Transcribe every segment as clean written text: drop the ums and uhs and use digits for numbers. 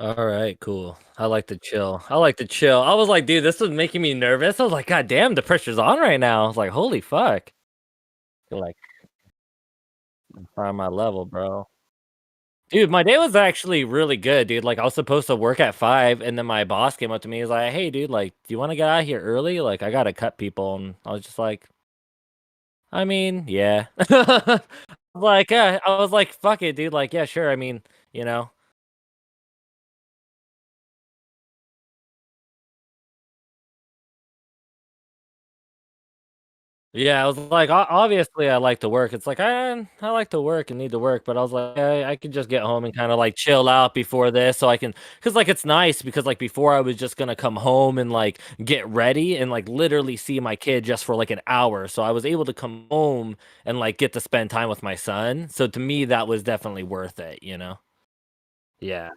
All right, cool. I like to chill. I like to chill. I was like, dude, this was making me nervous. I was like, God damn, the pressure's on right now. I was like, holy fuck. Feel like find my level, bro. Dude, my day was actually really good, dude. Like, I was supposed to work at 5, and then my boss came up to me. He's like, "Hey, dude, like, do you want to get out of here early? Like, I gotta cut people." And I was just like, "I mean, yeah." Like, yeah, I was like, "Fuck it, dude." Like, yeah, sure. I mean, you know. Yeah, I was like, Obviously, I like to work." It's like I like to work and need to work, but I was like, I could just get home and kind of like chill out before this, so I can, because like it's nice because like before I was just gonna come home and like get ready and like literally see my kid just for like an hour, so I was able to come home and like get to spend time with my son. So to me, that was definitely worth it, you know? Yeah.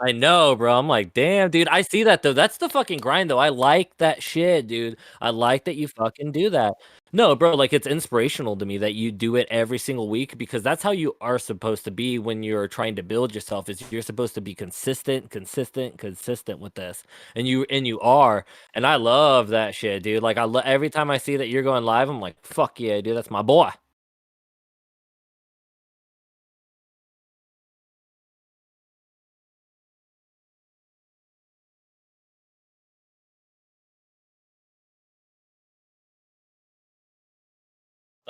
I know, bro. I'm like, damn, dude. I see that though. That's the fucking grind though. I like that shit, dude. I like that you fucking do that. No, bro, like it's inspirational to me that you do it every single week because that's how you are supposed to be when you're trying to build yourself is you're supposed to be consistent with this. And you are. And I love that shit, dude. Like every time I see that you're going live, I'm like, fuck yeah, dude. That's my boy.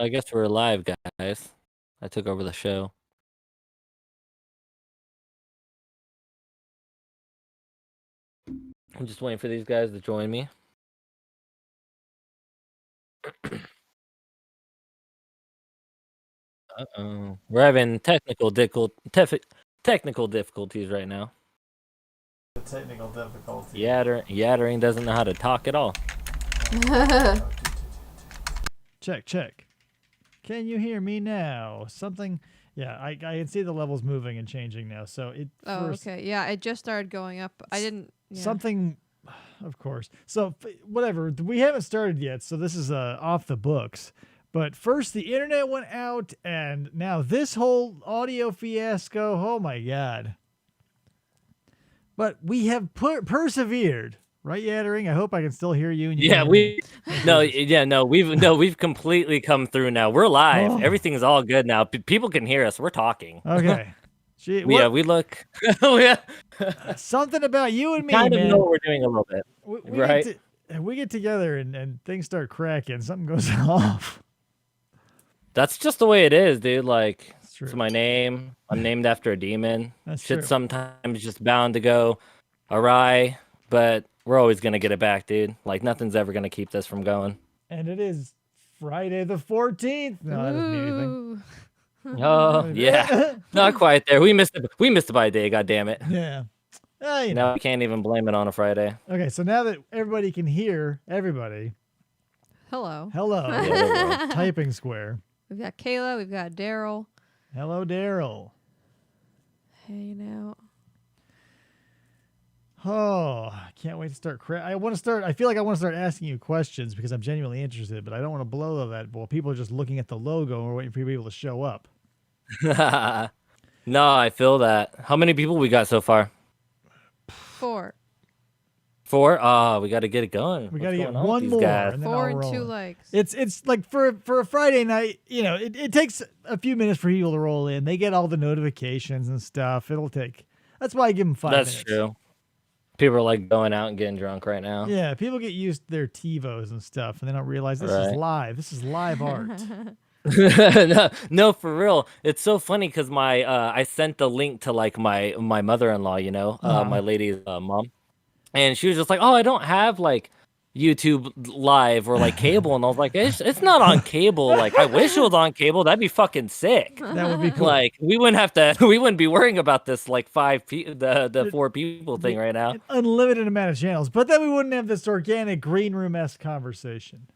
I guess we're live, guys. I took over the show. I'm just waiting for these guys to join me. Uh-oh. We're having technical difficulties right now. The technical difficulty. Yattering doesn't know how to talk at all. Check, check. Can you hear me now? Something. Yeah, I can see the levels moving and changing now. So it. Oh, okay. Yeah, it just started going up. I didn't. Yeah. Something. Of course. So whatever. We haven't started yet, so this is off the books. But first, the internet went out, and now this whole audio fiasco. Oh my god. But we have persevered, right, Yattering? I hope I can still hear you. And you Yeah, we've completely come through now. We're live. Oh. Everything's all good now. People can hear us. We're talking. Okay. Yeah, we look. Yeah. Something about you and me, Kind of man. know what we're doing a little bit, right? We get together and things start cracking. Something goes off. That's just the way it is, dude. Like, True. it's my name. I'm named after a demon. That's Shit true. sometimes just bound to go awry, but we're always gonna get it back, dude. Like nothing's ever gonna keep this from going. And it is Friday the 14th. No, that doesn't mean anything. Oh yeah, not quite there. We missed it by a day. God damn it. Yeah. Now we can't even blame it on a Friday. Okay, so now that everybody can hear everybody. Hello. Hello. Typing square. We've got Kayla. We've got Daryl. Hello, Daryl. Hanging out. Oh, I can't wait to start. I feel like I want to start asking you questions because I'm genuinely interested, but I don't want to blow that while people are just looking at the logo and waiting for people to show up. No, I feel that. How many people we got so far? 4. 4? Oh, we got to get it going. We got to get one more. And then 4 and 2 likes. It's like for a Friday night, it takes a few minutes for people to roll in. They get all the notifications and stuff. That's why I give them 5 minutes. That's true. People are like going out and getting drunk right now. Yeah, people get used to their TiVos and stuff, and they don't realize this is live. This is live art. no, for real. It's so funny because I sent the link to like my mother-in-law, my lady's mom, and she was just like, "Oh, I don't have like YouTube Live or like cable," and I was like, "It's not on cable. Like, I wish it was on cable. That'd be fucking sick. That would be cool. Like, we wouldn't be worrying about this like the 4 people thing right now. An unlimited amount of channels, but then we wouldn't have this organic green room-esque conversation."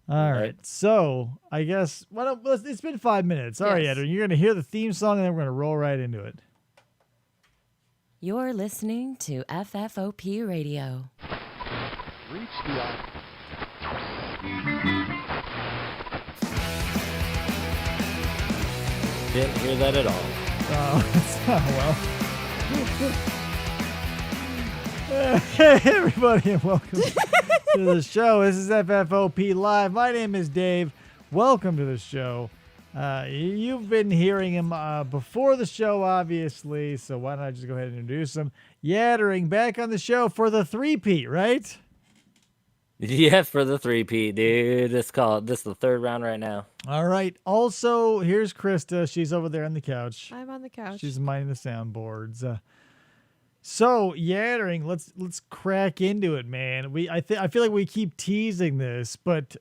All right, so I guess it's been 5 minutes. All right, Edwin, you're going to hear the theme song, and then we're going to roll right into it. You're listening to FFOP Radio. Reach the Didn't hear that at all. Well. Hey, everybody, and welcome to the show. This is FFOP Live. My name is Dave. Welcome to the show. You've been hearing him before the show, obviously, so why don't I just go ahead and introduce him. Yattering back on the show for the 3-peat, right? Yes, for the 3-peat, dude. This is the third round right now. All right. Also, here's Krista. She's over there on the couch. I'm on the couch. She's minding the soundboards. So Yattering, let's crack into it, man. I feel like we keep teasing this, but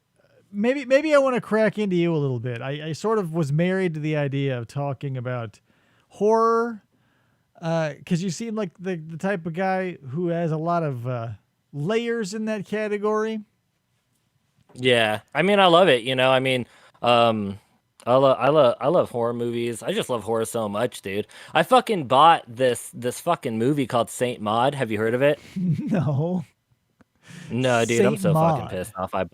maybe I want to crack into you a little bit. I sort of was married to the idea of talking about horror, because you seem like the type of guy who has a lot of layers in that category. Yeah, I mean, I love it. I love horror movies. I just love horror so much, dude. I fucking bought this fucking movie called Saint Maud. Have you heard of it? No. No, dude. I'm Saint so Maud. fucking pissed off. I'm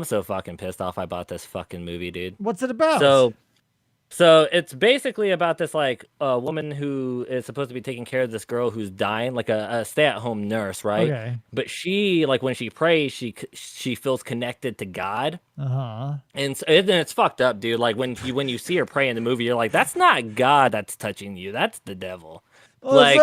so fucking pissed off. I bought this fucking movie, dude. What's it about? So it's basically about this like woman who is supposed to be taking care of this girl who's dying, like a stay-at-home nurse, right? Okay. But she, like, when she prays, she feels connected to God. And it's fucked up, dude. Like when you see her pray in the movie, you're like, that's not God that's touching you, that's the devil. Oh, Like,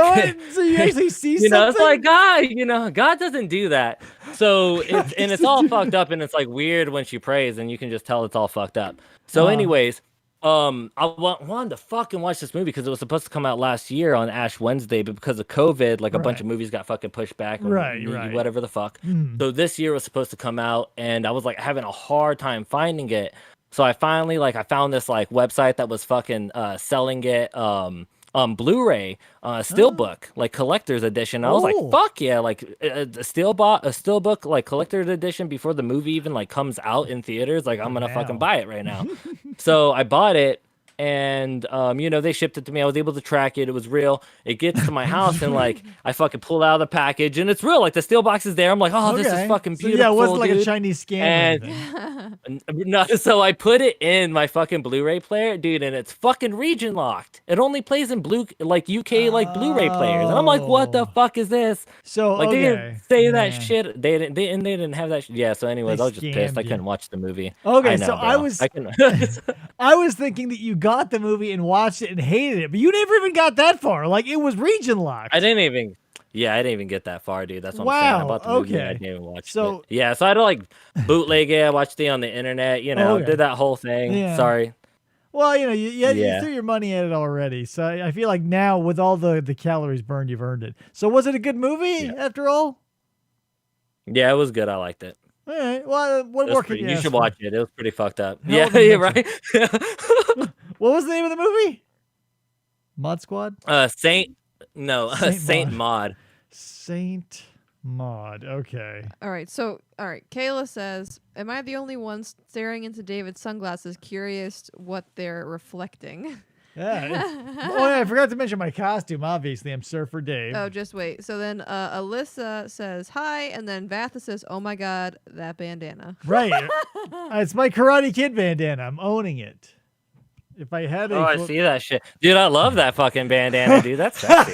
so you actually see you know, it's something? like God doesn't do that. So it's all fucked up, and it's like weird when she prays, and you can just tell it's all fucked up. So, anyways, I wanted to fucking watch this movie because it was supposed to come out last year on Ash Wednesday, but because of COVID, like a bunch of movies got fucking pushed back, or Right. whatever the fuck. So this year was supposed to come out, and I was like having a hard time finding it. So I finally I found this like website that was fucking selling it Blu-ray steelbook, like collector's edition. I was like, fuck yeah, like a steelbook like collector's edition before the movie even like comes out in theaters. Like, I'm gonna fucking buy it right now. So I bought it, and they shipped it to me. I was able to track it. It was real. It gets to my house, and like I fucking pull out of the package, and it's real. Like the steel box is there. I'm like, oh, this is fucking beautiful. Yeah, it wasn't like dude. a Chinese scam. And no, so I put it in my fucking Blu-ray player, dude, and it's fucking region locked. It only plays in UK like Blu-ray players, and I'm like, what the fuck is this? So Like, they didn't say that shit. They didn't have that. Yeah. So anyways, I was just pissed. I couldn't watch the movie. Okay, I know, so bro. I was thinking that you got the movie and watched it and hated it, but you never even got that far. Like, it was region locked. I didn't even get that far, dude. That's what I'm saying. I bought the movie and I didn't even watch it. Yeah, so I had to like bootleg it. I watched it on the internet, did that whole thing. Yeah. Sorry. Well, you threw your money at it already, so I feel like now with all the calories burned, you've earned it. So was it a good movie after all? Yeah, it was good. I liked it. All right. Well, what more can you should for? watch it. It was pretty fucked up. Hell Yeah, yeah, right. What was the name of the movie? Mod Squad? Saint Saint Maud. Saint Maud. Okay. All right. Kayla says, "Am I the only one staring into David's sunglasses, curious what they're reflecting?" Yeah. I forgot to mention my costume. Obviously, I'm Surfer Dave. Oh, just wait. So then Alyssa says hi, and then Vatha says, "Oh my God, that bandana." Right. It's my Karate Kid bandana. I'm owning it. If I had a I see that shit, dude. I love that fucking bandana, dude. That's sexy.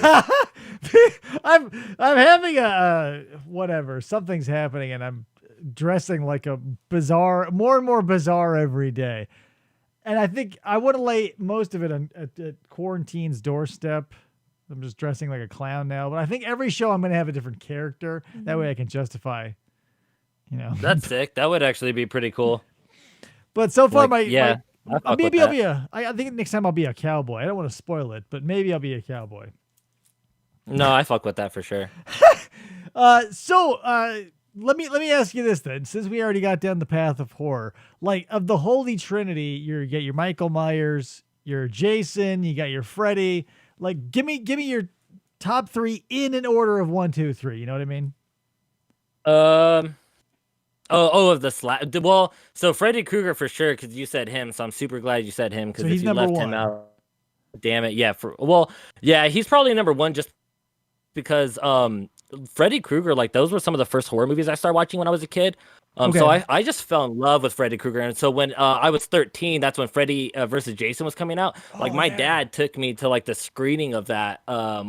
I'm having a whatever. Something's happening, and I'm dressing like a more and more bizarre every day. And I think I want to lay most of it at quarantine's doorstep. I'm just dressing like a clown now, but I think every show I'm going to have a different character. That way I can justify, That's sick. That would actually be pretty cool. But so far, I think next time I'll be a cowboy. I don't want to spoil it, but maybe I'll be a cowboy. No, I fuck with that for sure. Let me ask you this then, since we already got down the path of horror, like of the Holy Trinity, you get your Michael Myers, your Jason, you got your Freddy. Like, give me your top three in an order of 1, 2, 3. You know what I mean? Of the slap. Well, so Freddy Krueger for sure, because you said him, so I'm super glad you said him, because if you left him out, damn it, yeah. He's probably number one just because Freddy Krueger, like those were some of the first horror movies I started watching when I was a kid. So I just fell in love with Freddy Krueger, and so when I was 13, that's when Freddy versus Jason was coming out. Like my dad took me to like the screening of that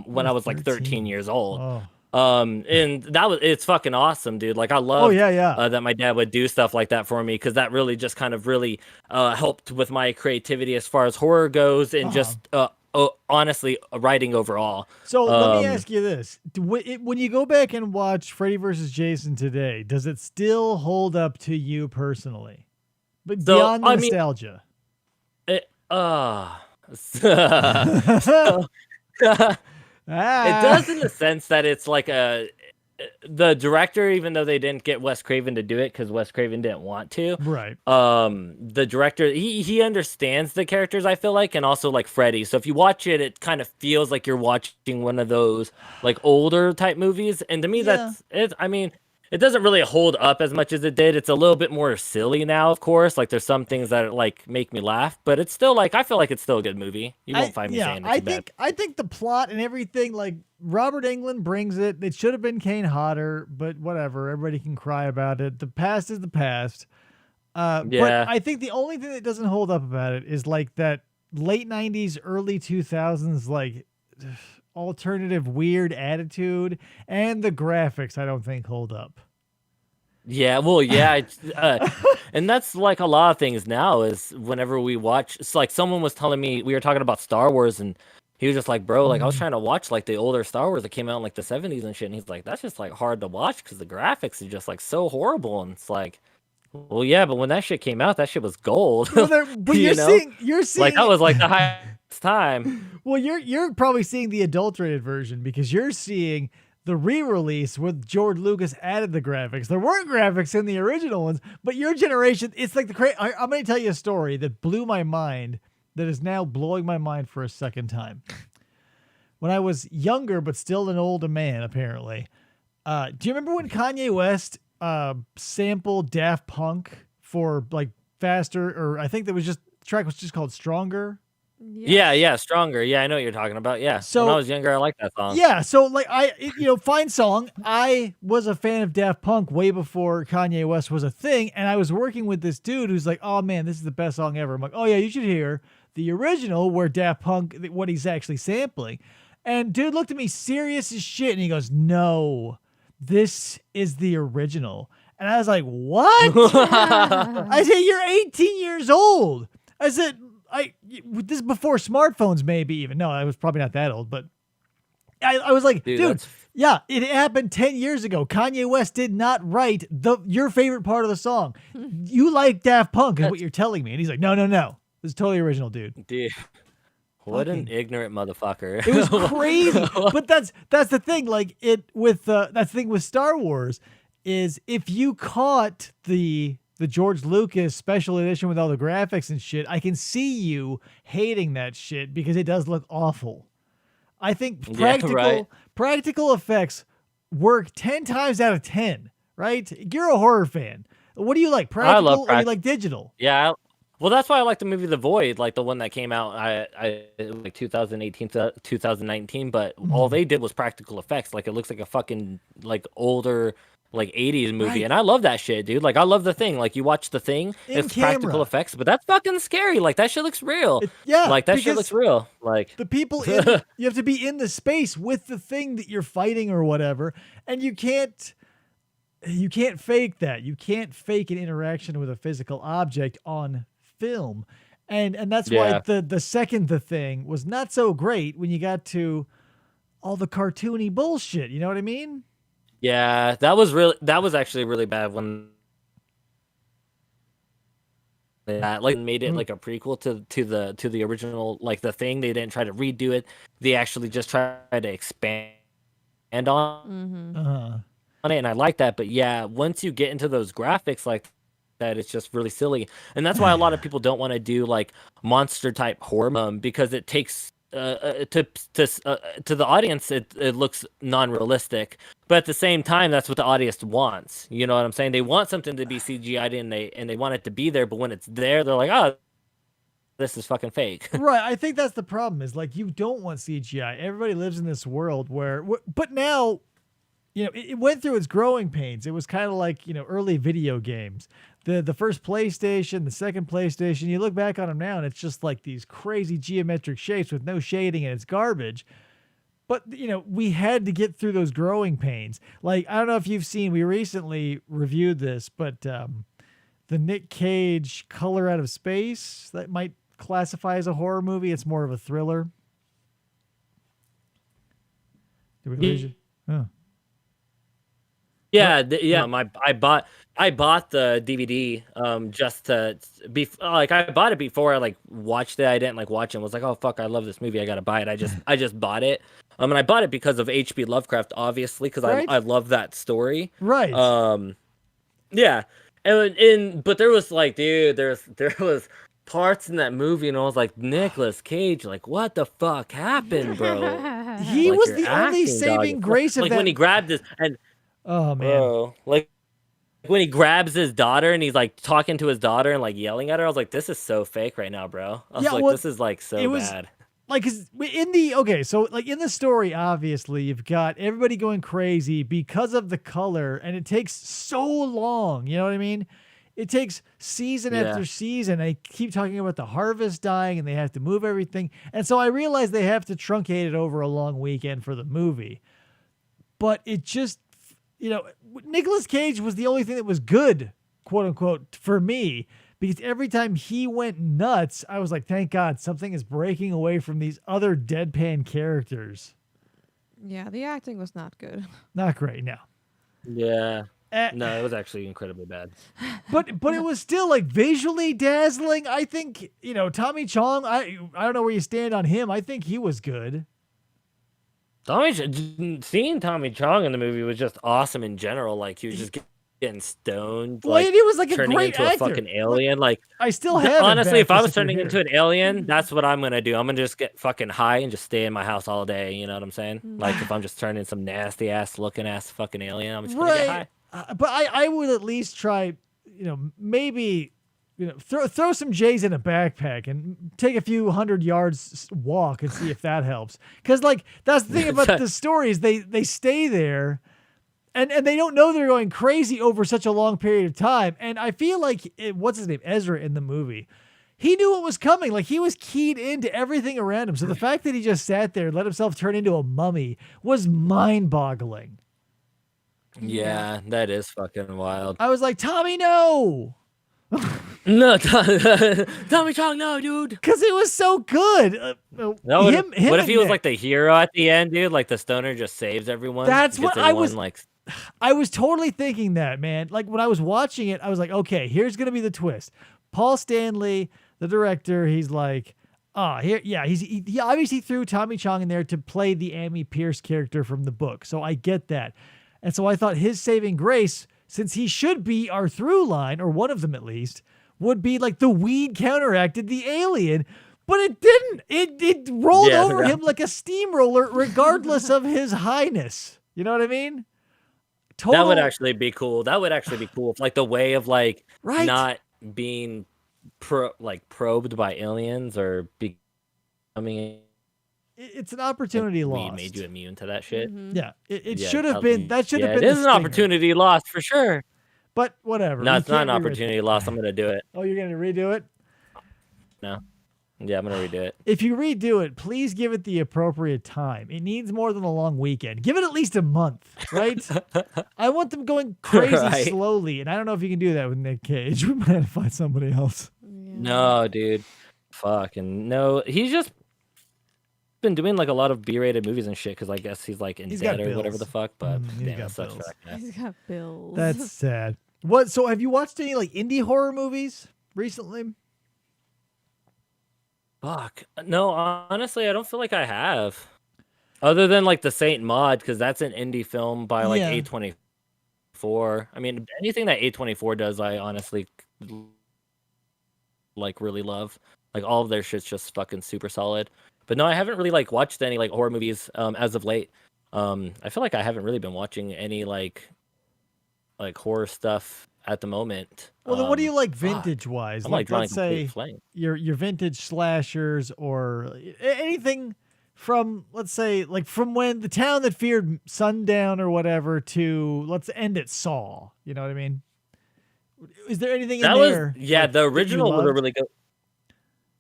when I was like 13 years old. Oh. And it's fucking awesome, dude. Like I love that my dad would do stuff like that for me, because that really just kind of really helped with my creativity as far as horror goes, and just honestly writing overall. So let me ask you this: when you go back and watch Freddy vs. Jason today, does it still hold up to you personally? But beyond the nostalgia. It does, in the sense that it's like the director, even though they didn't get Wes Craven to do it because Wes Craven didn't want to. Right. The director, he understands the characters, I feel like, and also like Freddy. So if you watch it, it kind of feels like you're watching one of those like older type movies. And to me, that's it. I mean, it doesn't really hold up as much as it did. It's a little bit more silly now, of course. Like there's some things that like make me laugh, but it's still like, I feel like it's still a good movie. You won't find me saying it's bad. I think the plot and everything, like Robert Englund brings it. It should have been Kane Hodder, but whatever. Everybody can cry about it. The past is the past. But I think the only thing that doesn't hold up about it is like that late 90s, early 2000s, like alternative weird attitude, and the graphics I don't think hold up. Yeah, well, and that's like a lot of things now is whenever we watch, it's like someone was telling me, we were talking about Star Wars, and he was just like, bro, like I was trying to watch like the older Star Wars that came out in like the 70s and shit, and he's like, that's just like hard to watch because the graphics are just like so horrible. And it's like, well, yeah, but when that shit came out, that shit was gold. Well, but you're seeing like that was like the highest time. Well, you're probably seeing the adulterated version because you're seeing the re-release with George Lucas added the graphics. There weren't graphics in the original ones, but your generation, it's like I'm going to tell you a story that blew my mind, that is now blowing my mind for a second time. When I was younger, but still an older man, apparently. Do you remember when Kanye West sampled Daft Punk for like Faster, or I think the track was just called Stronger? Yeah, Stronger. Yeah, I know what you're talking about. Yeah. So when I was younger, I liked that song. Yeah, so like fine song. I was a fan of Daft Punk way before Kanye West was a thing, and I was working with this dude who's like, "Oh man, this is the best song ever." I'm like, "Oh yeah, you should hear the original where Daft Punk, what he's actually sampling." And dude looked at me serious as shit, and he goes, "No, this is the original." And I was like, "What?" I said, "You're 18 years old." I said, this is before smartphones, maybe even. No, I was probably not that old, but I was like, dude, yeah, it happened 10 years ago. Kanye West did not write your favorite part of the song. You like Daft Punk is what you're telling me. And he's like, no. This is totally original, dude. Dude. What an ignorant motherfucker. It was crazy. But that's the thing. Like that's the thing with Star Wars is if you caught the George Lucas special edition with all the graphics and shit, I can see you hating that shit because it does look awful. I think practical effects work 10 times out of 10, right? You're a horror fan. What do you like, practical or you like digital? Yeah, well, that's why I like the movie The Void, like the one that came out like 2018 to 2019, but all they did was practical effects. Like it looks like a fucking like older like 80s movie, right. And I love that shit, dude. Like I love The Thing. Like you watch The Thing, it's practical effects, but that's fucking scary. Like that shit looks real. Like that shit looks real. Like the people you have to be in the space with the thing that you're fighting or whatever, and you can't fake that. You can't fake an interaction with a physical object on film. And that's why the second The Thing was not so great when you got to all the cartoony bullshit. You know what I mean? Yeah, that was actually really bad when they like made it like a prequel to the original, like The Thing. They didn't try to redo it. They actually just tried to expand on it, and I like that. But yeah, once you get into those graphics like that, it's just really silly, and that's why a lot of people don't want to do like monster type horror because it takes to the audience it looks non-realistic, but at the same time that's what the audience wants. You know what I'm saying? They want something to be CGI'd and they want it to be there, but when it's there, they're like, oh, this is fucking fake. Right. I think that's the problem is like you don't want CGI. Everybody lives in this world but now it went through its growing pains. It was kind of like, early video games. The first PlayStation, the second PlayStation, you look back on them now and it's just like these crazy geometric shapes with no shading and it's garbage. But, we had to get through those growing pains. Like, I don't know if you've seen, we recently reviewed this, but the Nick Cage Color Out of Space, that might classify as a horror movie. It's more of a thriller. Did we lose you? Oh. Yeah, I bought the DVD just to be like, I bought it before I like watched it. I didn't like watch it and was like, oh fuck, I love this movie, I gotta buy it. I just bought it. And I bought it because of H.P. Lovecraft, obviously, because Right. I love that story. Right. Yeah. But there was like, dude, there was parts in that movie and I was like, Nicolas Cage, like what the fuck happened, bro? He Like, was you're the only acting, saving dog. grace of like that. when he grabbed his and Oh, man. bro, like when he grabs his daughter and he's like talking to his daughter and like yelling at her, I was like, this is so fake right now, bro. I was Yeah, like, well, this is like so it was- bad. Like, in the story, obviously, you've got everybody going crazy because of the color, and it takes so long. You know what I mean? It takes season Yeah. after season. They keep talking about the harvest dying, and they have to move everything. And so I realize they have to truncate it over a long weekend for the movie. But it just, Nicolas Cage was the only thing that was good, quote unquote, for me. Because every time he went nuts, I was like, thank God, something is breaking away from these other deadpan characters. Yeah, the acting was not good. Not great, no. Yeah. Eh, No, it was actually incredibly bad. but it was still like visually dazzling. I think, Tommy Chong, I don't know where you stand on him. I think he was good. Seeing Tommy Chong in the movie was just awesome in general. Like he was just getting stoned, Well, like and he was like a turning great into actor. a fucking alien. Like I still have it honestly, back if I just was turning you're into here. an alien, that's what I'm gonna do. I'm gonna just get fucking high and just stay in my house all day. You know what I'm saying? Like if I'm just turning some nasty ass looking ass fucking alien, I'm just gonna get high. But I would at least try, maybe, throw some J's in a backpack and take a few 100 yards walk and see if that helps. Because like that's the thing about the stories, they stay there, and they don't know they're going crazy over such a long period of time. And I feel like what's his name, Ezra in the movie. He knew what was coming. Like he was keyed into everything around him. So the fact that he just sat there and let himself turn into a mummy was mind-boggling. Yeah, that is fucking wild. I was like, Tommy, no. No, Tommy Chong, no, dude. Because it was so good. What if and he was Nick. like the hero at the end, dude? Like the stoner just saves everyone. That's gets what I was- everyone, like. I was totally thinking that, man. Like when I was watching it, I was like, okay, here's gonna be the twist. Paul Stanley, the director, he's like, he obviously threw Tommy Chong in there to play the Amy Pierce character from the book. So I get that. And so I thought his saving grace, since he should be our through line, or one of them at least, would be like the weed counteracted the alien. But it didn't. It rolled over him like a steamroller, regardless of his highness. You know what I mean? That would actually be cool. If, like the way of like Right. not being probed by aliens or becoming. It's an opportunity Weed lost. made you immune to that shit. Yeah, it Yeah, should have been. That should have been. It is the an stinger. opportunity lost for sure. But whatever. No, we it's not can't an rewrite opportunity that. lost. I'm gonna do it. Oh, you're gonna redo it? No. Yeah, I'm gonna redo it. If you redo it, please give it the appropriate time. It needs more than a long weekend. Give it at least a month, right? I want them going crazy Right. slowly, and I don't know if you can do that with Nick Cage. We might have to find somebody else. No, dude. Fucking no. He's just been doing like a lot of B-rated movies and shit because I guess he's like in He's got debt or whatever bills. the fuck. But He's damn, got that sucks for bills. that guy. He's got bills. That's sad. What? So, have you watched any like indie horror movies recently? Fuck. No, honestly, I don't feel like I have. Other than like the Saint Maud, because that's an indie film by like Yeah. A24. I mean, anything that A24 does, I honestly like really love. Like all of their shit's just fucking super solid. But no, I haven't really like watched any like horror movies as of late. I feel like I haven't really been watching any like horror stuff at the moment. Well, then what do you like fuck. vintage wise? I'm like drawing let's complete say flame. your vintage slashers or anything from, let's say, like from when The Town That Feared Sundown or whatever to let's end at Saw. You know what I mean? Is there anything in That was there? yeah. like, The that you original was a loved? really good.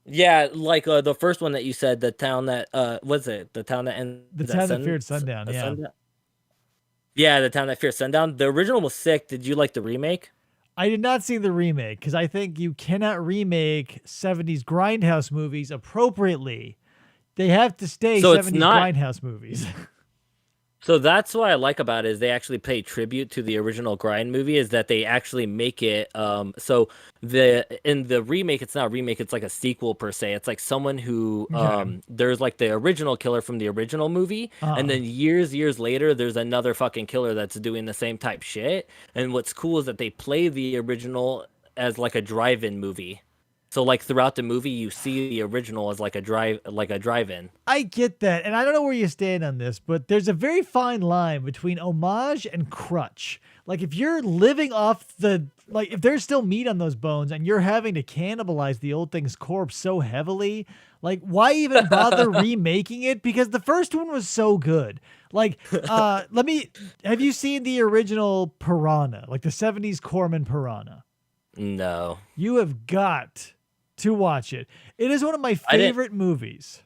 Yeah, like the first one that you said, the town that was it the town that ends The at Town That Feared Sundown. Yeah. sundown? Yeah, the town that fears sundown. The original was sick. Did you like the remake? I did not see the remake because I think you cannot remake 70s grindhouse movies appropriately. They have to stay So it's 70s not. grindhouse movies. So that's what I like about it is they actually pay tribute to the original Grind movie. Is that they actually make it so in the remake it's not a remake, it's like a sequel per se. It's like someone who Okay. there's like the original killer from the original movie, and then years later there's another fucking killer that's doing the same type shit. And what's cool is that they play the original as like a drive-in movie. So like throughout the movie you see the original as like a drive-in. I get that, and I don't know where you stand on this, but there's a very fine line between homage and crutch. Like if you're living off if there's still meat on those bones and you're having to cannibalize the old thing's corpse so heavily, like why even bother remaking it? Because the first one was so good. Like, have you seen the original Piranha, like the 70s Corman Piranha? No. You have got to watch it. It is one of my I didn't- favorite movies.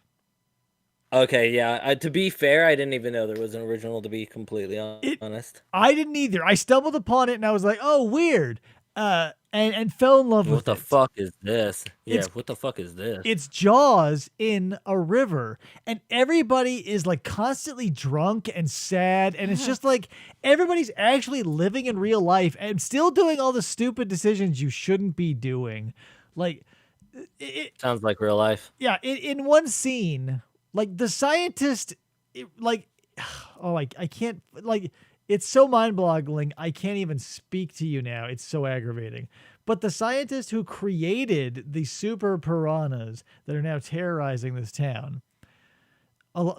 Okay, yeah. To be fair, I didn't even know there was an original. To be completely honest, I didn't either. I stumbled upon it and I was like, "Oh, weird," and fell in love with what the it. fuck is this? Yeah, It's- what the fuck is this? It's Jaws in a river, and everybody is like constantly drunk and sad, and it's just like everybody's actually living in real life and still doing all the stupid decisions you shouldn't be doing. Like, Sounds like real life. yeah, in one scene, like the scientist, I can't, like, it's so mind-boggling. I can't even speak to you now. It's so aggravating. But the scientist who created the super piranhas that are now terrorizing this town,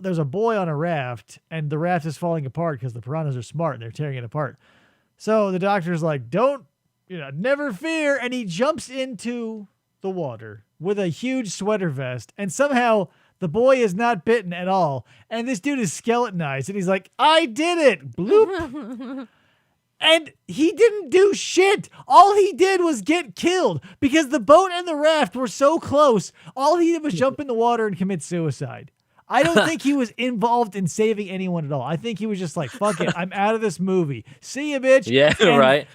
there's a boy on a raft, and the raft is falling apart because the piranhas are smart and they're tearing it apart. So the doctor's like, never fear. And he jumps into the water with a huge sweater vest, and somehow the boy is not bitten at all. And this dude is skeletonized, and he's like, I did it. Bloop. And he didn't do shit. All he did was get killed because the boat and the raft were so close. All he did was jump in the water and commit suicide. I don't think he was involved in saving anyone at all. I think he was just like, fuck it, I'm out of this movie. See you, bitch. Yeah, and right.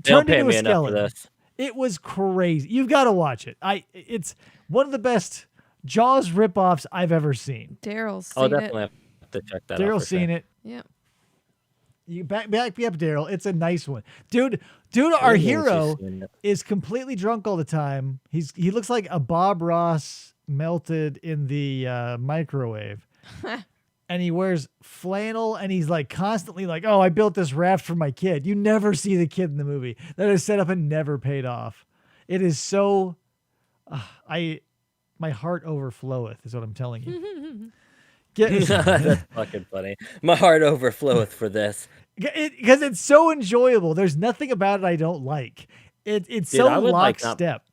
Turned pay into a me enough for skeleton. this. It was crazy. You've got to watch it. It's one of the best Jaws ripoffs I've ever seen. Daryl's seen Oh, it. definitely have to check that out. Daryl's seen it. Yeah. You back me up, Daryl. It's a nice one, dude. Our hero is completely drunk all the time. He looks like a Bob Ross melted in the microwave, and he wears flannel, and he's like constantly like, "Oh, I built this raft for my kid." You never see the kid in the movie. That is set up and never paid off. It is so, my heart overfloweth, is what I'm telling you. That's fucking funny. My heart overfloweth for this. Because it's so enjoyable. There's nothing about it I don't like. It's Dude, so I would like lockstep.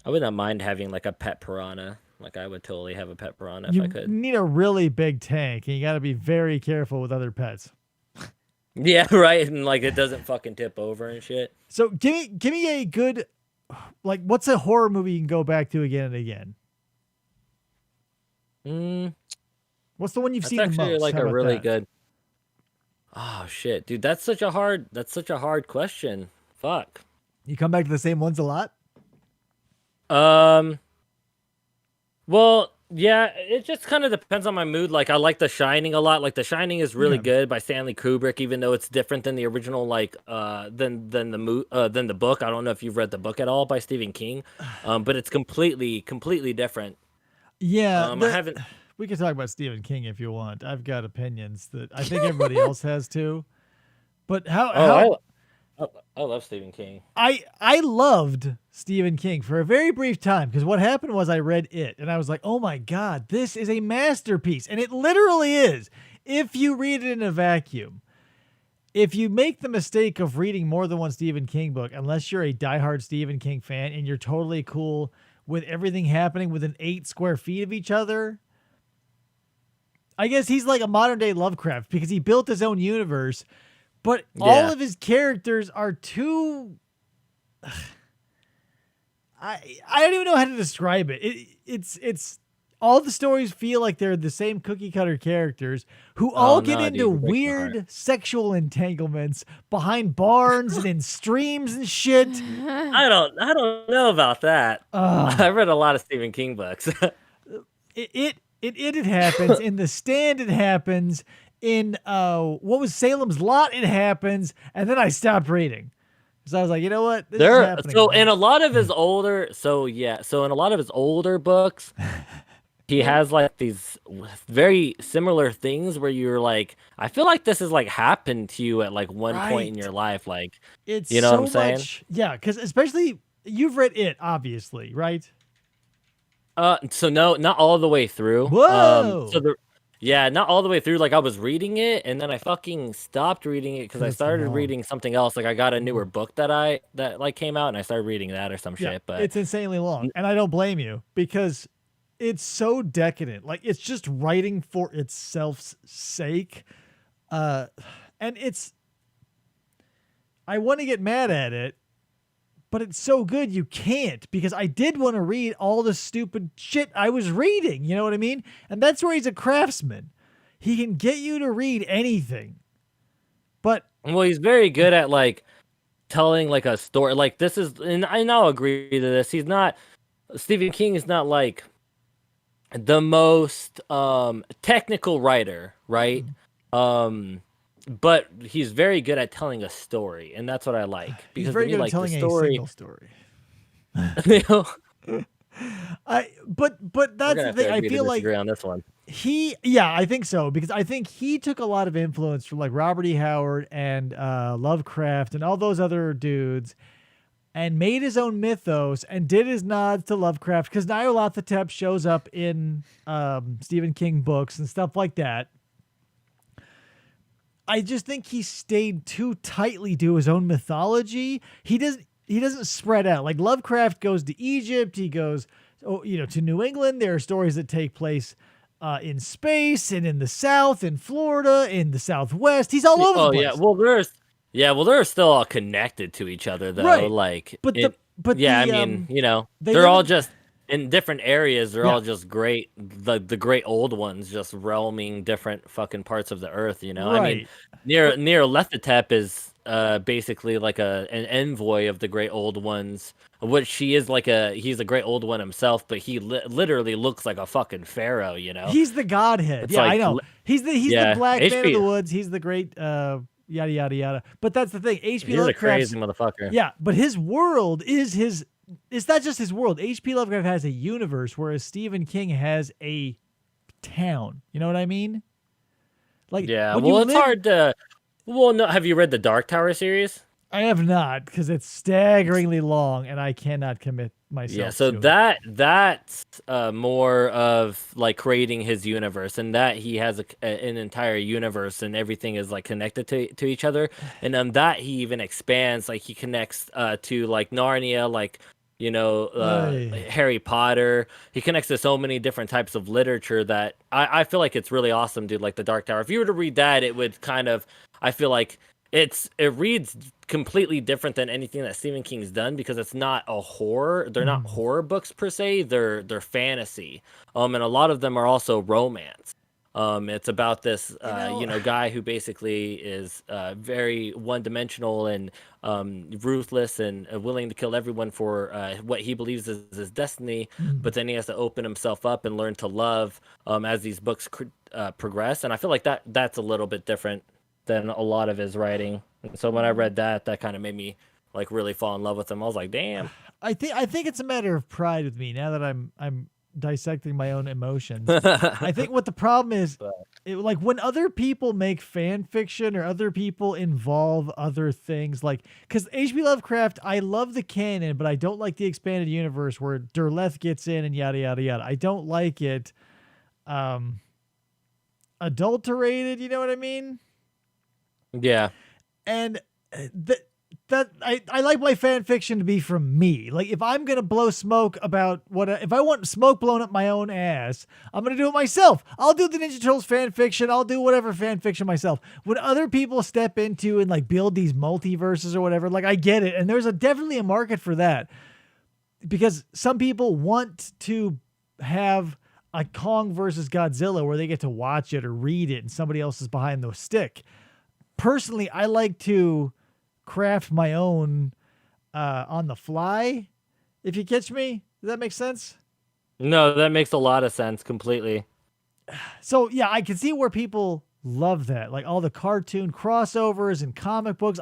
I would not mind having like a pet piranha. Like I would totally have a pet piranha if You I could. need a really big tank, and you got to be very careful with other pets. Yeah, right. And like it doesn't fucking tip over and shit. So give me a good, like, what's a horror movie you can go back to again and again? What's the one you've That's seen the actually most? like How a about really that? good. Oh shit, dude, that's such a hard question. Fuck. You come back to the same ones a lot? Well, yeah, it just kind of depends on my mood. Like I like The Shining a lot. Like The Shining is really good by Stanley Kubrick, even though it's different than the original, like than the book. I don't know if you've read the book at all by Stephen King, but it's completely different. Yeah. I haven't. We can talk about Stephen King if you want. I've got opinions that I think everybody else has too. But I love Stephen King. I loved Stephen King for a very brief time, because what happened was I read it and I was like, oh my God, this is a masterpiece. And it literally is, if you read it in a vacuum. If you make the mistake of reading more than one Stephen King book, unless you're a diehard Stephen King fan and you're totally cool with everything happening within 8 square feet of each other, I guess he's like a modern day Lovecraft because he built his own universe, but all of his characters are too. I don't even know how to describe it. It's all the stories feel like they're the same cookie cutter characters who all get into weird sexual entanglements behind barns and in streams and shit. I don't know about that. I read a lot of Stephen King books. It happens in The Stand. It happens in what was Salem's Lot. It happens, and then I stopped reading. So I was like, you know what? This is happening. So in a lot of his older, so in a lot of his older books, he has like these very similar things where you're like, I feel like this has like happened to you at like one point in your life, like it's you know so what I'm saying? Much, yeah, because especially you've read it, obviously, right? So no, not all the way through. Whoa. Not all the way through. Like I was reading it, and then I fucking stopped reading it because I started reading something else. Like I got a newer book that like came out, and I started reading that or some shit. But it's insanely long, and I don't blame you because it's so decadent. Like it's just writing for itself's sake, and it's. I want to get mad at it, but it's so good you can't, because I did want to read all the stupid shit I was reading. You know what I mean? And that's where he's a craftsman. He can get you to read anything. But well, he's very good at like telling like a story. Like this is, and I'll agree to this. Stephen King is not like the most technical writer, right? But he's very good at telling a story, and that's what I like. Because he's very good at telling a single story. You know? But that's the thing. I feel like on this one. I think so, because I think he took a lot of influence from like Robert E. Howard and Lovecraft and all those other dudes, and made his own mythos and did his nods to Lovecraft, because Nyarlathotep shows up in Stephen King books and stuff like that. I just think he stayed too tightly to his own mythology. He doesn't spread out. Like Lovecraft goes to Egypt. He goes, to New England. There are stories that take place in space and in the South, in Florida, in the Southwest. He's all over the place. They're still all connected to each other though. Right. Like, I mean, they're all just in different areas. They're all just great. The great old ones just roaming different fucking parts of the earth. You know, right. I mean, Nyarlathotep is basically like an envoy of the great old ones, which he's a great old one himself, but he literally looks like a fucking pharaoh. You know, he's the godhead. It's I know. He's the black man of the woods. He's the great yada yada yada. But that's the thing. H.P. Lovecraft, he's a crazy motherfucker. Yeah, but his world is his. It's not just his world. H.P. Lovecraft has a universe, whereas Stephen King has a town. You know what I mean? Like, it's hard to. Well, no. Have you read the Dark Tower series? I have not, because it's staggeringly long, and I cannot commit myself. Yeah, so to that's more of like creating his universe, and that he has an entire universe, and everything is like connected to each other, and that he even expands, like he connects to like Narnia, like Harry Potter. He connects to so many different types of literature that I feel like it's really awesome, dude. Like the Dark Tower. If you were to read that, it would kind of, I feel like it reads completely different than anything that Stephen King's done, because it's not a horror. They're not horror books per se. They're fantasy. And a lot of them are also romance. It's about this guy who basically is very one-dimensional and ruthless and willing to kill everyone for what he believes is his destiny. But then he has to open himself up and learn to love as these books progress. And I feel like that's a little bit different than a lot of his writing. And so when I read that kind of made me like really fall in love with him. I was like, damn. I think it's a matter of pride with me now that I'm dissecting my own emotions. I think what the problem is, like when other people make fan fiction or other people involve other things, like, because H.P. Lovecraft, I love the canon, but I don't like the expanded universe where Derleth gets in and yada yada yada. I don't like it adulterated. You know what I mean? Yeah. And that I like my fan fiction to be from me. Like if I'm gonna blow smoke about if I want smoke blown up my own ass, I'm gonna do it myself. I'll do the Ninja Turtles fan fiction. I'll do whatever fan fiction myself. When other people step into and like build these multiverses or whatever, like I get it, and there's definitely a market for that because some people want to have a Kong versus Godzilla where they get to watch it or read it, and somebody else is behind the stick. Personally, I like to craft my own on the fly, if you catch me. Does that make sense? No, that makes a lot of sense completely. So yeah, I can see where people love that, like all the cartoon crossovers and comic books.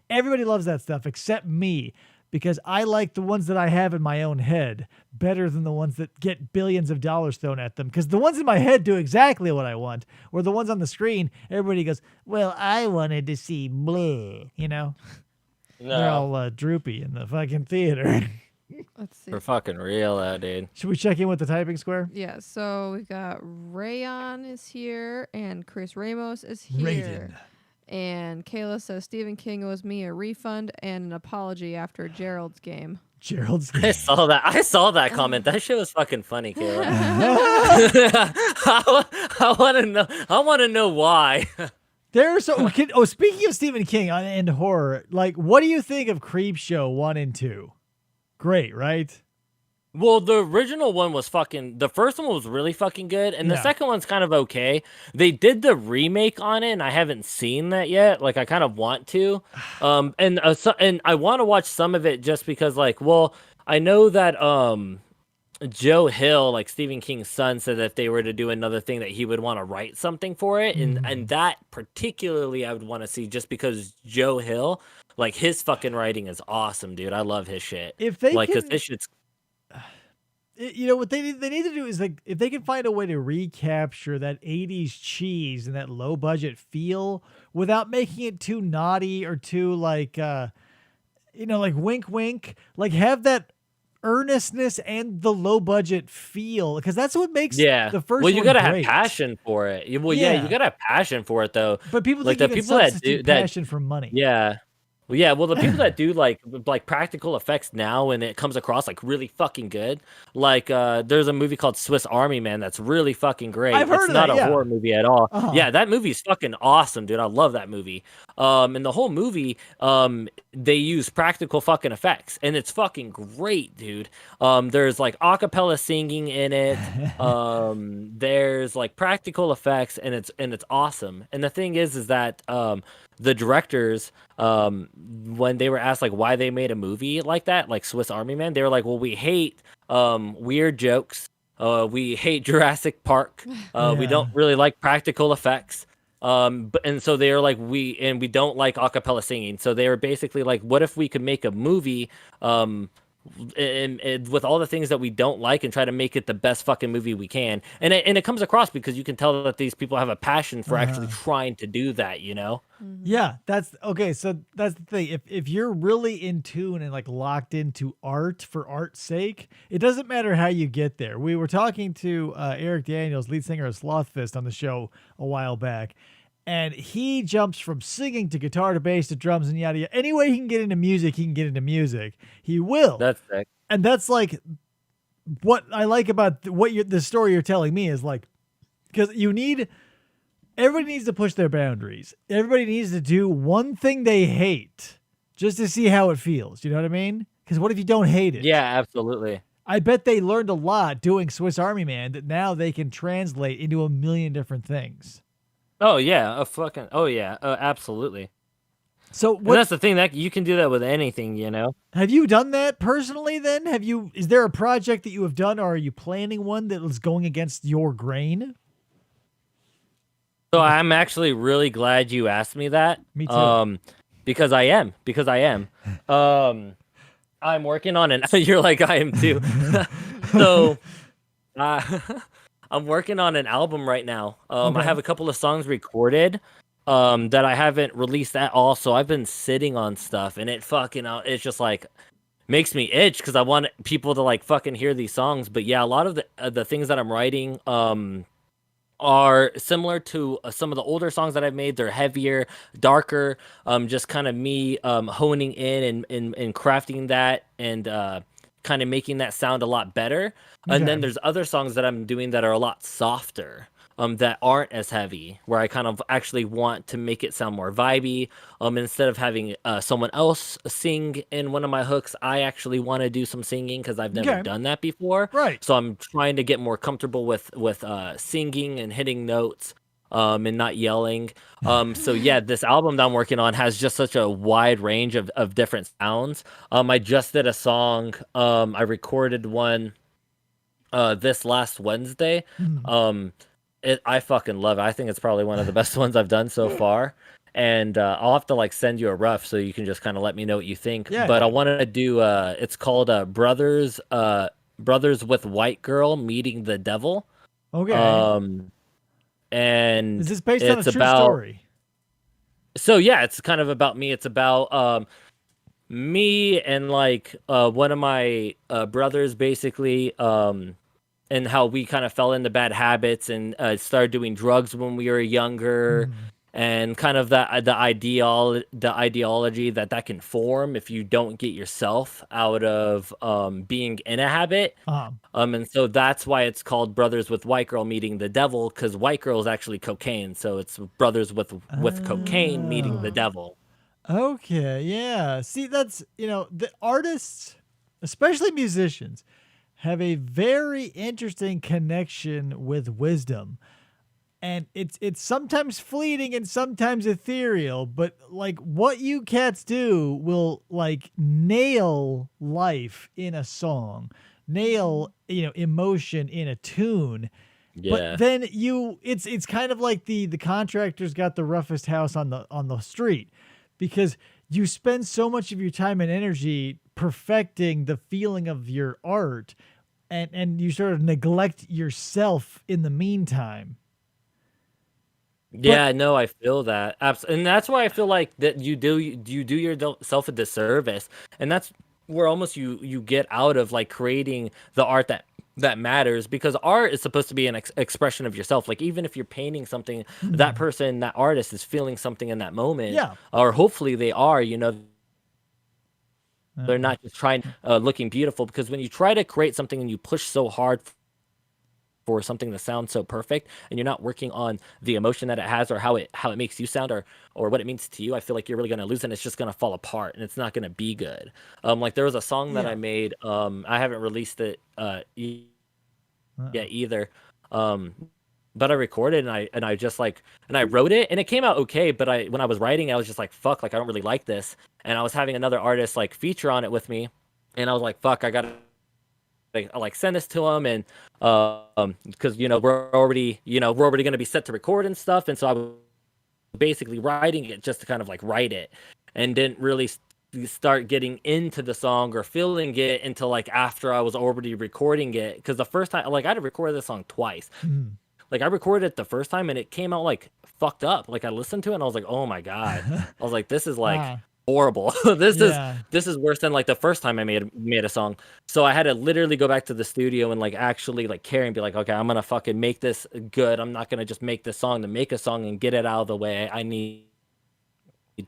Everybody loves that stuff except me, because I like the ones that I have in my own head better than the ones that get billions of dollars thrown at them. Because the ones in my head do exactly what I want, or the ones on the screen, everybody goes, well, I wanted to see blah, you know? No, They're all droopy in the fucking theater. Let's see. for fucking real, that dude. Should we check in with the typing square? Yeah, so we got Rayon is here and Chris Ramos is here. Raiden. And Kayla says Stephen King owes me a refund and an apology after Gerald's game. Gerald's I saw that comment. That shit was fucking funny, Kayla. I want to know why. Speaking of Stephen King and horror, like, what do you think of Creepshow 1 and 2? Great, right? Well, the original one was the first one was really fucking good, and the Yeah. second one's kind of okay. They did the remake on it, and I haven't seen that yet. Like, I kind of want to, and I want to watch some of it just because, like, well, I know that Joe Hill, like Stephen King's son, said that if they were to do another thing, that he would want to write something for it, and that particularly I would want to see just because Joe Hill, like, his fucking writing is awesome, dude. I love his shit. If they like, can, cause this shit's you know what they need to do is, like, if they can find a way to recapture that 80s cheese and that low budget feel without making it too naughty or too like like wink wink, like have that earnestness and the low budget feel, because that's what makes the first well, you one gotta great. have passion for it. You gotta have passion for it, though. But people like think the you can people that substitute do that, passion for money. well, the people that do like practical effects now, and it comes across like really fucking good. Like there's a movie called Swiss Army Man that's really fucking great. I've heard it's of not that, a horror movie at all. Yeah, that movie's fucking awesome, dude. I love that movie. And the whole movie, they use practical fucking effects, and it's fucking great, dude. There's like acapella singing in it. There's like practical effects, and it's awesome. And the thing is that the directors, when they were asked like why they made a movie like that, like Swiss Army Man, they were like, well, we hate weird jokes. We hate Jurassic Park. We don't really like practical effects. And so they were like, we don't like acapella singing. So they were basically like, what if we could make a movie and with all the things that we don't like and try to make it the best fucking movie we can. And it comes across because you can tell that these people have a passion for actually trying to do that, you know? Yeah, that's okay. So that's the thing. If you're really in tune and like locked into art for art's sake, it doesn't matter how you get there. We were talking to Eric Daniels, lead singer of Slothfist, on the show a while back, and he jumps from singing to guitar to bass to drums and yada yada. Any way he can get into music, he can get into music. He will. That's sick. And that's like what I like about the story you're telling me is like, because everybody needs to push their boundaries. Everybody needs to do one thing they hate just to see how it feels. You know what I mean? Because what if you don't hate it? Yeah, absolutely. I bet they learned a lot doing Swiss Army Man that now they can translate into a million different things. Oh yeah, absolutely. So And that's the thing, that you can do that with anything, you know. have you done that personally then? Is there a project that you have done, or are you planning one that was going against your grain? So I'm actually really glad you asked me that. Me too. Because I am. I'm working on an. You're like, I am too. So, I'm working on an album right now. I have a couple of songs recorded, that I haven't released at all. So I've been sitting on stuff, and it's just like makes me itch because I want people to like fucking hear these songs. But yeah, a lot of the things that I'm writing, are similar to some of the older songs that I've made. They're heavier, darker, just kind of me honing in and crafting that and kind of making that sound a lot better. And Okay. then there's other songs that I'm doing that are a lot softer. That aren't as heavy, where I kind of actually want to make it sound more vibey. Instead of having someone else sing in one of my hooks, I actually want to do some singing because I've never Okay. done that before. Right. So I'm trying to get more comfortable with singing and hitting notes, and not yelling. So yeah, this album that I'm working on has just such a wide range of different sounds. I just did a song. I recorded one this last Wednesday. Mm. I fucking love it. I think it's probably one of the best ones I've done so far. And I'll have to like send you a rough so you can just kind of let me know what you think. Yeah. But I wanted to do it's called Brothers with White Girl Meeting the Devil. Okay. And Is this based on a it's true about story? so yeah, it's kind of about me. It's about me and like one of my brothers basically and how we kind of fell into bad habits and started doing drugs when we were younger, and kind of the ideology that can form if you don't get yourself out of being in a habit. And so that's why it's called Brothers with White Girl Meeting the Devil, because white girl is actually cocaine, so it's brothers with cocaine meeting the devil. Okay, yeah. See, that's, the artists, especially musicians, have a very interesting connection with wisdom. And it's sometimes fleeting and sometimes ethereal, but like what you cats do will like nail life in a song, nail, emotion in a tune. Yeah. But then it's kind of like the contractor's got the roughest house on the street, because you spend so much of your time and energy perfecting the feeling of your art, and you sort of neglect yourself in the meantime. Yeah, no, I feel that. And that's why I feel like that you do yourself a disservice. And that's where almost you get out of like creating the art that matters, because art is supposed to be an expression of yourself. Like even if you're painting something, that person, that artist is feeling something in that moment. Yeah. Or hopefully they are, they're not just trying looking beautiful, because when you try to create something and you push so hard for something that sounds so perfect and you're not working on the emotion that it has or how it makes you sound or what it means to you, I feel like you're really going to lose it, and it's just going to fall apart and it's not going to be good. Like there was a song that I made, I haven't released it yet either, but I recorded and I just like, and I wrote it and it came out okay, but when I was writing, I was just like, fuck, like I don't really like this. And I was having another artist like feature on it with me, and I was like, fuck, I gotta like send this to him, and because we're already going to be set to record and stuff, and so I was basically writing it just to kind of like write it, and didn't really start getting into the song or feeling it until like after I was already recording it, because the first time like I had to record this song twice. Like I recorded it the first time and it came out like fucked up. Like I listened to it and I was like, oh my god, I was like, this is like horrible. This is worse than like the first time I made a song. So I had to literally go back to the studio and like actually like care and be like, okay, I'm gonna fucking make this good. I'm not gonna just make this song to make a song and get it out of the way. I need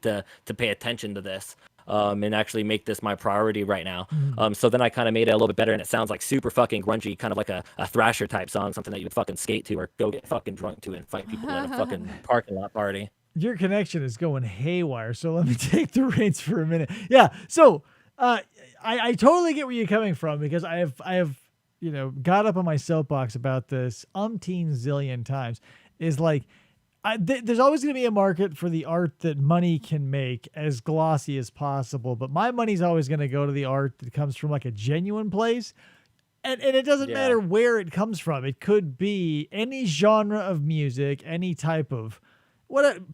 to pay attention to this, and actually make this my priority right now. So then I kind of made it a little bit better, and it sounds like super fucking grungy, kind of like a thrasher type song, something that you would fucking skate to or go get fucking drunk to and fight people at a fucking parking lot party. Your connection is going haywire, so let me take the reins for a minute. Yeah, so I totally get where you're coming from, because I have got up on my soapbox about this umpteen zillion times. Is like there's always going to be a market for the art that money can make as glossy as possible, but my money's always going to go to the art that comes from like a genuine place. And it doesn't matter where it comes from. It could be any genre of music, any type of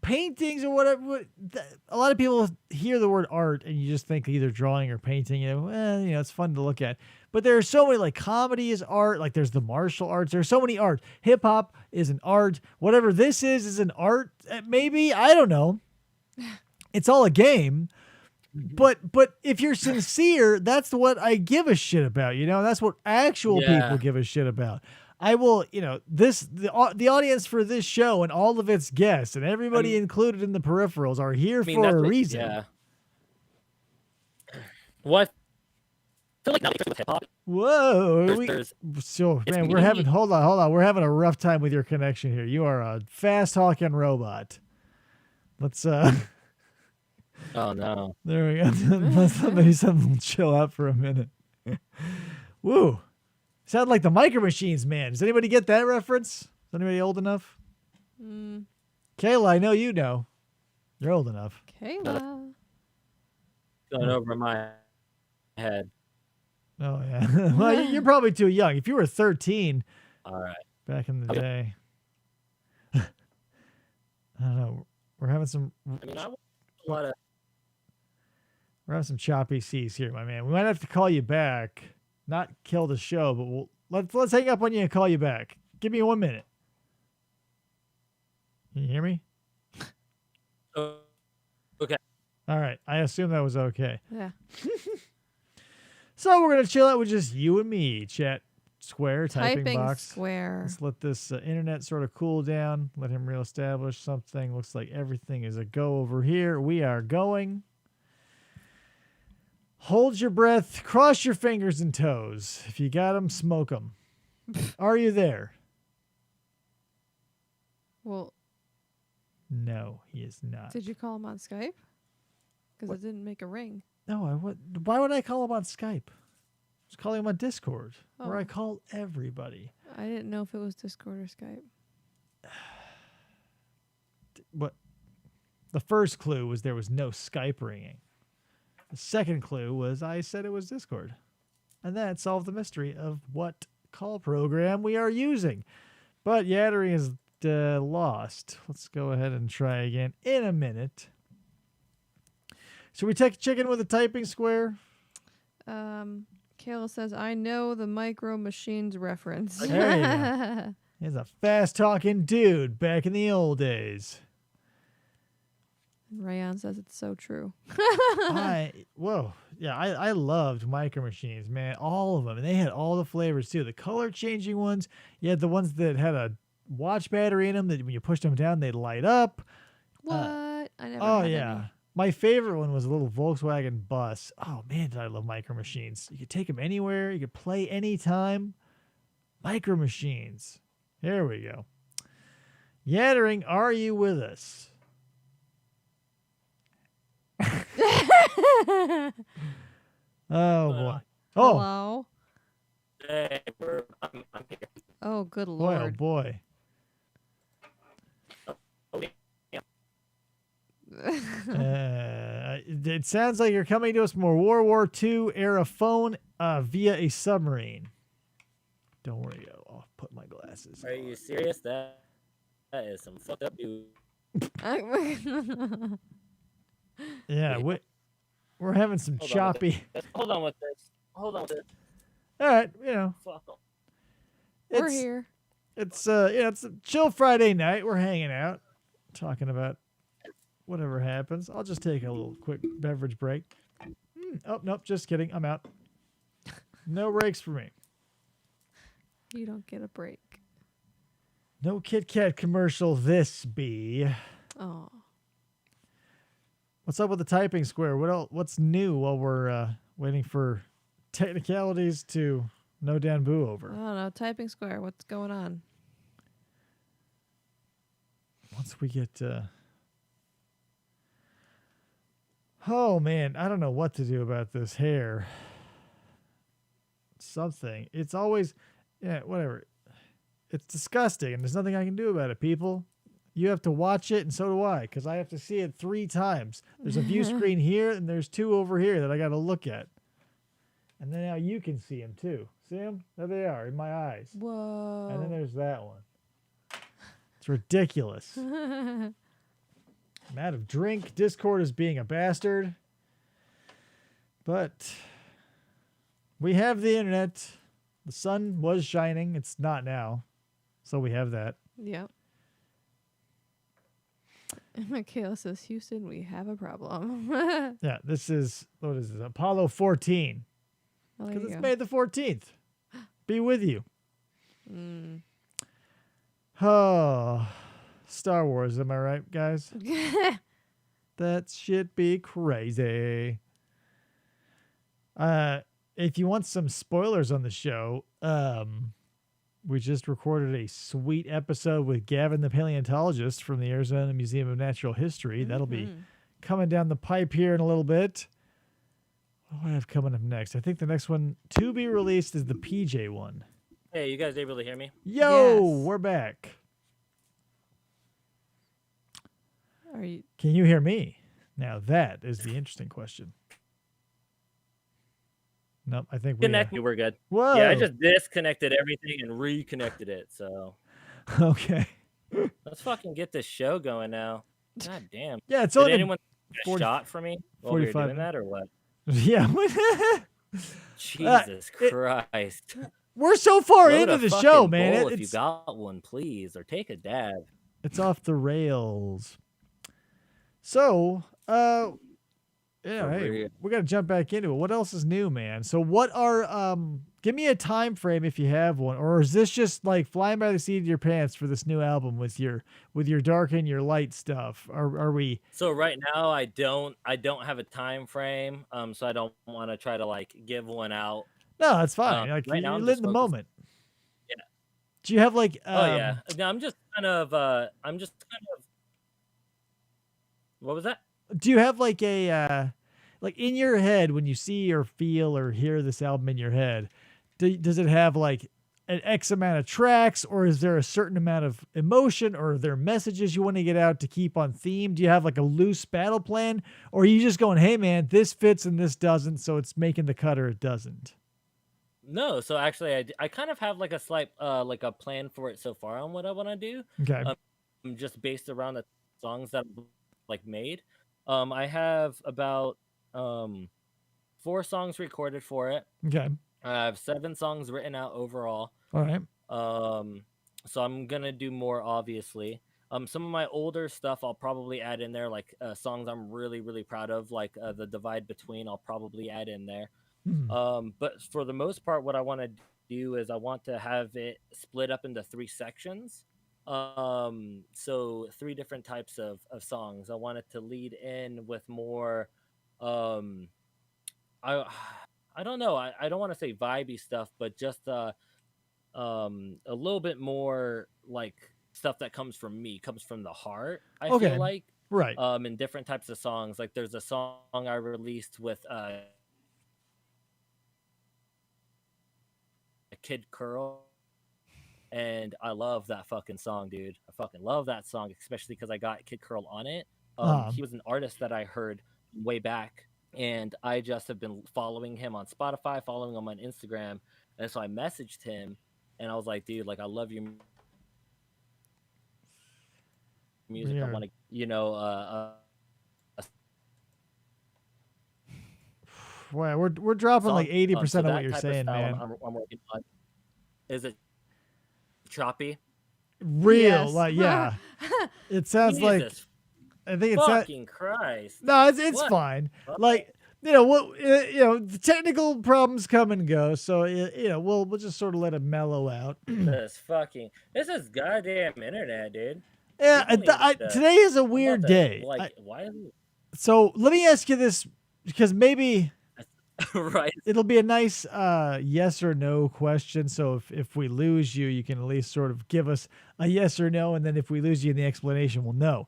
paintings or whatever. A lot of people hear the word art and you just think either drawing or painting. It's fun to look at. But there are so many, like comedy is art. Like there's the martial arts. There's so many art. Hip hop is an art. Whatever this is an art. Maybe, I don't know. It's all a game. But if you're sincere, that's what I give a shit about. That's what actual people give a shit about. I will, the audience for this show and all of its guests and everybody included in the peripherals are here for that's a what- reason. Yeah. What? I feel like now with hip hop. Whoa. it's We're having, me. hold on. We're having a rough time with your connection here. You are a fast talking robot. Let's, Oh no. there we go. Maybe something will chill out for a minute. Woo. Sound like the Micro Machines, man. Does anybody get that reference? Is anybody old enough? Kayla, I know you know. You're old enough. Kayla. Going over my head. Oh, yeah. Well, you're probably too young. If you were 13 All right. back in the day. I don't know. We're having some I mean, I watch a lot of. we're having some choppy seas here, my man. We might have to call you back. Not kill the show, but let's hang up on you and call you back. Give me 1 minute. Can you hear me? Oh, okay. All right. I assume that was okay. Yeah. So we're going to chill out with just you and me. Chat square, typing box. square. Let's let this internet sort of cool down. Let him reestablish something. Looks like everything is a go over here. We are going. Hold your breath. Cross your fingers and toes. If you got them, smoke them. Are you there? Well, No, he is not. did you call him on Skype? Because it didn't make a ring. No, I would. Why would I call him on Skype? I was calling him on Discord, where I Oh. call everybody. I didn't know if it was Discord or Skype. What? The first clue was there was no Skype ringing. The second clue was I said it was Discord. And that solved the mystery of what call program we are using. But Yattering is lost. Let's go ahead and try again in a minute. Should we take chicken with a typing square? Kayla says, I know the Micro Machines reference. There you go. He's a fast-talking dude back in the old days. Rayon says it's so true. I loved Micro Machines, man. All of them. And they had all the flavors too. The color changing ones. You had the ones that had a watch battery in them that when you pushed them down, they'd light up. What? I never Oh, had yeah. My favorite one was a little Volkswagen bus. Oh, man, did I love Micro Machines. You could take them anywhere. You could play anytime. Micro Machines. Here we go. Yattering, are you with us? Oh, boy. Oh, Hello? Hey, I'm here. Oh, good boy, oh, lord. boy. Oh, yeah. It sounds like you're coming to us from a World War II era phone via a submarine. Don't worry, I'll put my glasses Are you serious? That is some fucked up dude. Yeah, we're having some Hold on with choppy. Hold on with this. Hold on with this. All right, Fuck 'em. We're it's here. it's it's a chill Friday night. We're hanging out, talking about whatever happens. I'll just take a little quick beverage break. Oh nope, just kidding. I'm out. No breaks for me. You don't get a break. No Kit Kat commercial. This be. Oh. What's up with the typing square? What's new while we're waiting for technicalities to no Dan Boo I over? don't know. Typing square. What's going on? Once we get oh man, I don't know what to do about this hair. Something. It's always whatever. It's disgusting and there's nothing I can do about it, people. You have to watch it and so do I, because I have to see it 3 times. There's a view screen here and there's 2 over here that I got to look at. And then now you can see them too. See them? There they are in my eyes. Whoa. And then there's that one. It's ridiculous. I'm out of drink. Discord is being a bastard. But we have the internet. The sun was shining. It's not now. So we have that. Yep. Kayla says, Houston, we have a problem. Yeah, this is, what is this? Apollo 14. Well, there Because you it's go. May the 14th. Be with you. Mm. Oh, Star Wars. Am I right, guys? That shit be crazy. If you want some spoilers on the show, we just recorded a sweet episode with Gavin the paleontologist from the Arizona Museum of Natural History. That'll be coming down the pipe here in a little bit. What do I have coming up next? I think the next one to be released is the PJ one. Hey, you guys able to hear me? Yo, Yes. we're back. Are you? Can you hear me? Now that is the interesting question. Nope, I think we Connect me. We're good. Whoa. Yeah, I just disconnected everything and reconnected it. So Okay. let's fucking get this show going now. God damn. Yeah, it's Did only anyone get a 40 shot for me while we were 45 doing that or what? Yeah. Jesus Christ. We're so far Load into a the fucking show, man. bowl if you It's got one, please, or take a dab. it's off the rails. So, yeah, For hey, real. we got to jump back into it. What else is new, man? So, what are give me a time frame if you have one, or is this just like flying by the seat of your pants for this new album with your dark and your light stuff? Are we? So right now I don't have a time frame. So I don't want to try to like give one out. No, that's fine. Like right now you're I'm living just the focused- moment. Yeah. Do you have like? Oh yeah. No, I'm just kind of what was that? Do you have like a like in your head when you see or feel or hear this album in your head? Does it have like an X amount of tracks, or is there a certain amount of emotion, or are there messages you want to get out to keep on theme? Do you have like a loose battle plan, or are you just going, hey man, this fits and this doesn't, so it's making the cut or it doesn't? No, so actually I kind of have like a slight like a plan for it so far on what I want to do. Okay. Just based around the songs that I've like made. I have about 4 songs recorded for it. Okay. I have 7 songs written out overall. All right. So I'm gonna do more, obviously. Some of my older stuff I'll probably add in there, like songs I'm really, really proud of, like The Divide Between, I'll probably add in there. But for the most part, what I want to do is I want to have it split up into 3 sections. So 3 different types of songs. I want it to lead in with more, I don't know. I don't want to say vibey stuff, but just a little bit more like stuff that comes from me, comes from the heart. I Okay. feel like Right. in different types of songs. Like there's a song I released with Kid Curl, and I love that fucking song, dude. I fucking love that song, especially because I got Kid Curl on it. He was an artist that I heard way back, and I just have been following him on Spotify, following him on Instagram, and so I messaged him, and I was like, dude, like I love your music. I Weird. want to, you know, Wow, we're dropping like 80% so of that what you're type of saying, style man. I'm working on. Is it choppy? Real, Yes. like yeah. It sounds like Jesus I think it's fucking Christ. no, it's What? fine. What? Like the technical problems come and go, so we'll just sort of let it mellow out. This is goddamn internet, dude. Yeah, People need to- today is a I'm weird about to, day. Like, why is it So let me ask you this, because maybe right? it'll be a nice yes or no question. So if we lose you, you can at least sort of give us a yes or no, and then if we lose you in the explanation, we'll know.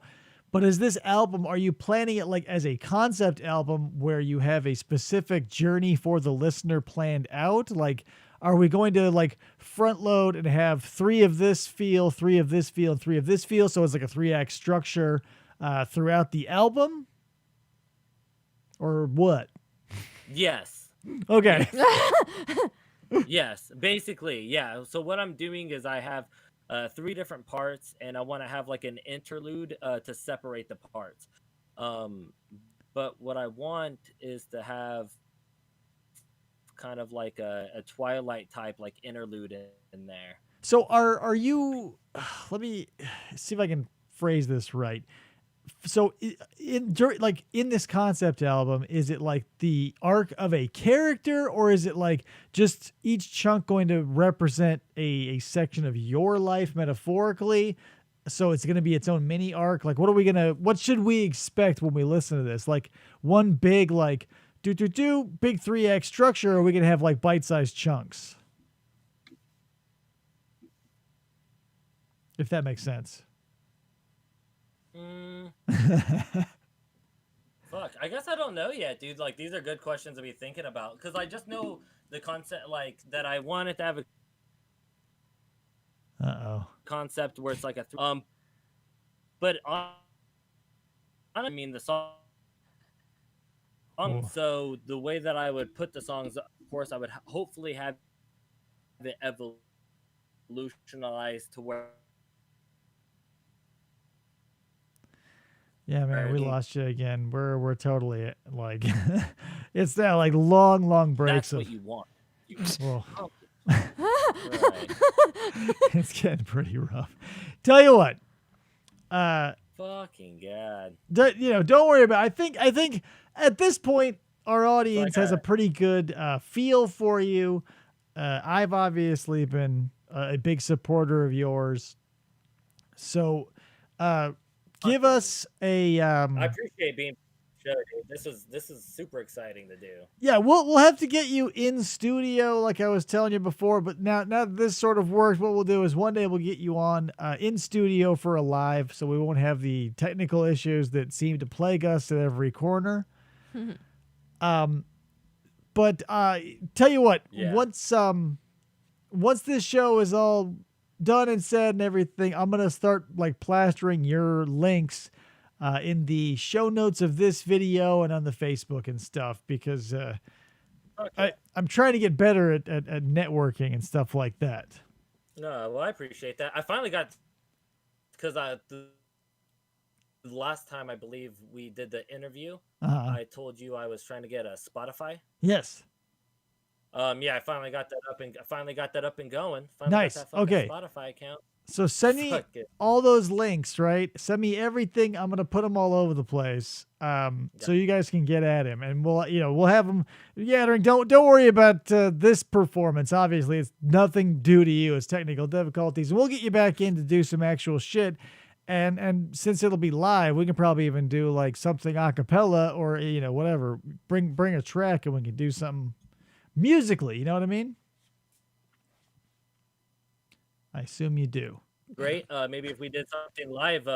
But is this album, are you planning it like as a concept album where you have a specific journey for the listener planned out? Like, are we going to like front load and have 3 of this feel, 3 of this feel, and 3 of this feel? So it's like a 3-act structure throughout the album? Or what? Yes. Okay. Yes. Basically, yeah. So what I'm doing is I have 3 different parts, and I want to have like an interlude to separate the parts. But what I want is to have kind of like a Twilight type like interlude in there. So are you let me see if I can phrase this right. so in this concept album, is it like the arc of a character, or is it like just each chunk going to represent a section of your life metaphorically? So it's going to be its own mini arc. Like, what should we expect when we listen to this? Like one big, like big 3x structure, or are we going to have like bite-sized chunks? If that makes sense. Fuck, I guess I don't know yet, dude. Like, these are good questions to be thinking about, because I just know the concept, like, that I wanted to have a concept where it's like but I mean the song. So the way that I would put the songs, of course, I would hopefully have it evolutionized to where. Yeah, man, we lost you again. We're totally like, it's that like long breaks. That's what you want. Well, Right. it's getting pretty rough. Tell you what, Fucking God. don't worry about it. I think at this point our audience has a pretty good feel for you. I've obviously been a big supporter of yours, so give us a. I appreciate being show, dude. This is super exciting to do. Yeah, we'll have to get you in studio, like I was telling you before. But now that this sort of works, what we'll do is one day we'll get you on in studio for a live, so we won't have the technical issues that seem to plague us at every corner. But tell you what, once this show is all done and said and everything, I'm gonna start like plastering your links in the show notes of this video and on the Facebook and stuff, because I'm trying to get better at networking and stuff like that. No, well, I appreciate that. I finally got, because the last time I believe we did the interview, I told you I was trying to get a Spotify. Yes. Yeah, I finally got that up and going. Nice. Got that okay. Spotify account. So send me all those links, right? Send me everything. I'm gonna put them all over the place, so you guys can get at him, and we'll have him. Yattering, don't worry about this performance. Obviously, it's nothing due to you. It's technical difficulties, and we'll get you back in to do some actual shit. And since it'll be live, we can probably even do like something a cappella, or whatever. Bring a track, and we can do something musically. You know what I mean? I assume you do. Great. Maybe if we did something live,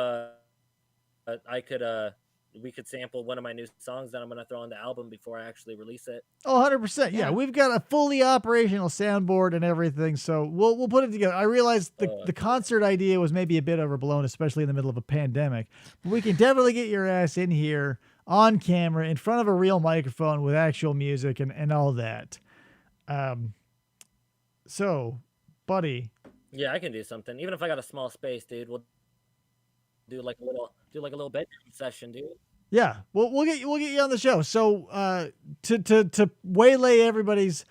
we could sample one of my new songs that I'm going to throw on the album before I actually release it. Oh, 100%. Yeah, we've got a fully operational soundboard and everything, so we'll put it together. I realized the concert idea was maybe a bit overblown, especially in the middle of a pandemic. But we can definitely get your ass in here on camera in front of a real microphone with actual music and all that. So, buddy. Yeah, I can do something. Even if I got a small space, dude, we'll do like a little bedroom session, dude. Yeah, we'll get you on the show. So to waylay everybody's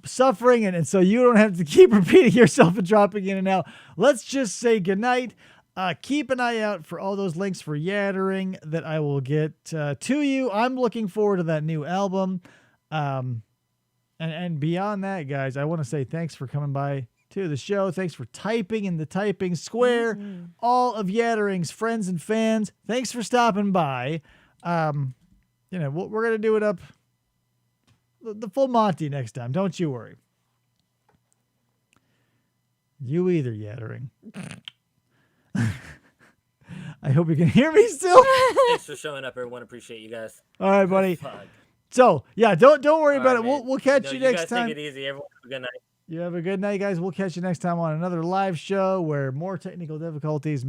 suffering, and so you don't have to keep repeating yourself and dropping in and out, let's just say goodnight. Keep an eye out for all those links for Yattering that I will get to you. I'm looking forward to that new album. And beyond that, guys, I want to say thanks for coming by to the show. Thanks for typing in the typing square. All of Yattering's friends and fans, thanks for stopping by. We're going to do it up the full Monty next time. Don't you worry. You either, Yattering. I hope you can hear me still. Thanks for showing up, everyone. Appreciate you guys. All right, buddy. So, yeah, don't worry about it. Man. We'll catch you next time. Take it easy. Everyone have a good night. You have a good night, guys. We'll catch you next time on another live show where more technical difficulties